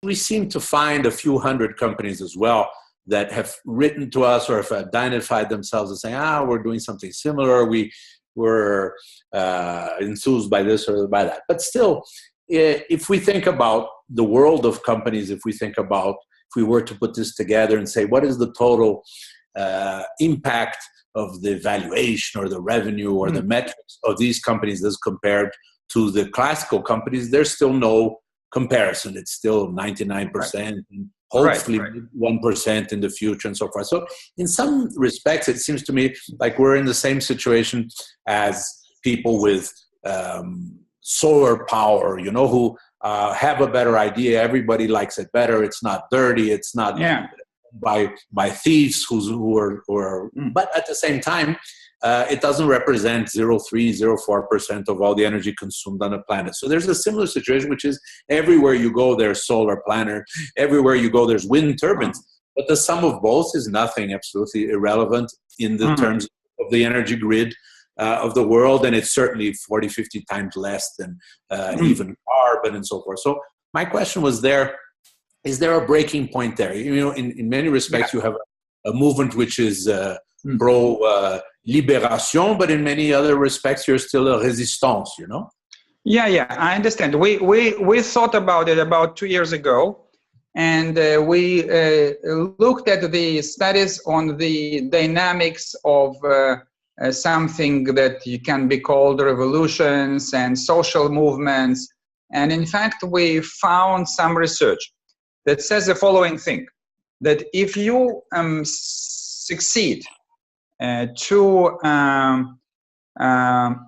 we seem to find a few hundred companies as well that have written to us or have identified themselves as saying, we're doing something similar. We were enthused by this or by that. But still, if we think about the world of companies, if we were to put this together and say, what is the total impact of the valuation or the revenue or the metrics of these companies as compared to the classical companies, there's still no comparison. It's still 99%, and hopefully 1% in the future and so forth. So in some respects, it seems to me like we're in the same situation as people with solar power, who have a better idea. Everybody likes it better. It's not dirty. It's not by thieves who are but at the same time, it doesn't represent 0.4% of all the energy consumed on the planet. So there's a similar situation, which is everywhere you go, there's solar panels. Everywhere you go, there's wind turbines. But the sum of both is nothing, absolutely irrelevant in the terms of the energy grid of the world. And it's certainly 40, 50 times less than even carbon and so forth. So my question was is there a breaking point there? In many respects, you have a movement which is pro-libération, but in many other respects, you're still a resistance, Yeah, I understand. We thought about it about 2 years ago, and we looked at the studies on the dynamics of something that can be called revolutions and social movements. And in fact, we found some research that says the following thing, that if you succeed to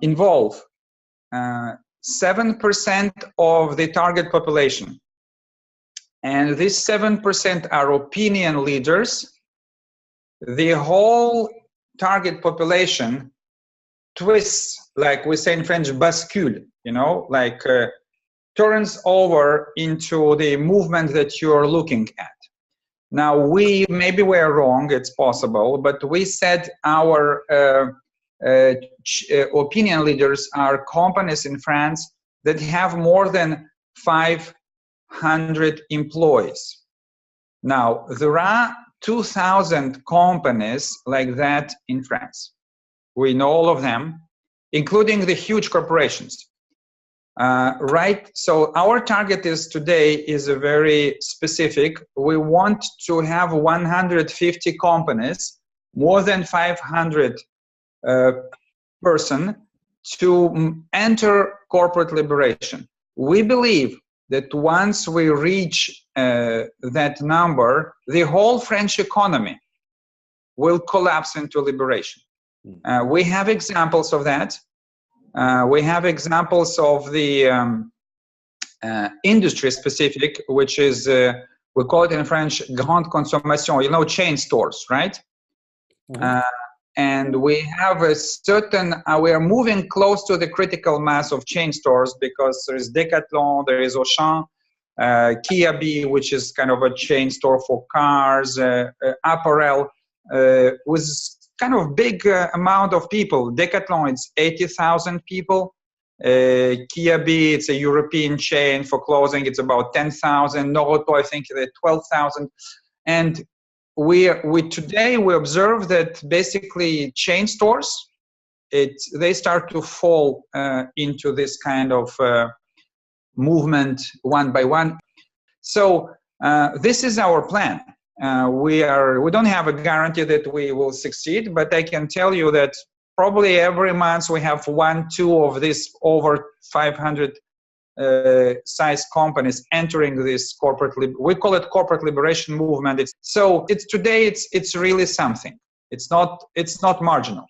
involve 7% of the target population, and these 7% are opinion leaders, the whole target population twists, like we say in French, bascule, turns over into the movement that you're looking at. Now, maybe we're wrong, it's possible, but we said our opinion leaders are companies in France that have more than 500 employees. Now, there are 2,000 companies like that in France. We know all of them, including the huge corporations. So our target today is a very specific. We want to have 150 companies, more than 500 person, to enter corporate liberation. We believe that once we reach that number, the whole French economy will collapse into liberation. We have examples of that. We have examples of the industry specific, which is, we call it in French, grande consommation, chain stores, right? And we have we are moving close to the critical mass of chain stores because there is Decathlon, there is Auchan, Kiabi, which is kind of a chain store for cars, apparel, with kind of big amount of people. Decathlon, it's 80,000 people. Kiabi, it's a European chain for clothing. It's about 10,000. Noroto, I think, 12,000. And today we observe that basically chain stores, they start to fall into this kind of movement one by one. So this is our plan. We don't have a guarantee that we will succeed, but I can tell you that probably every month we have 1-2 of these over 500 size companies entering this we call it corporate liberation movement. Today it's really something. It's not marginal.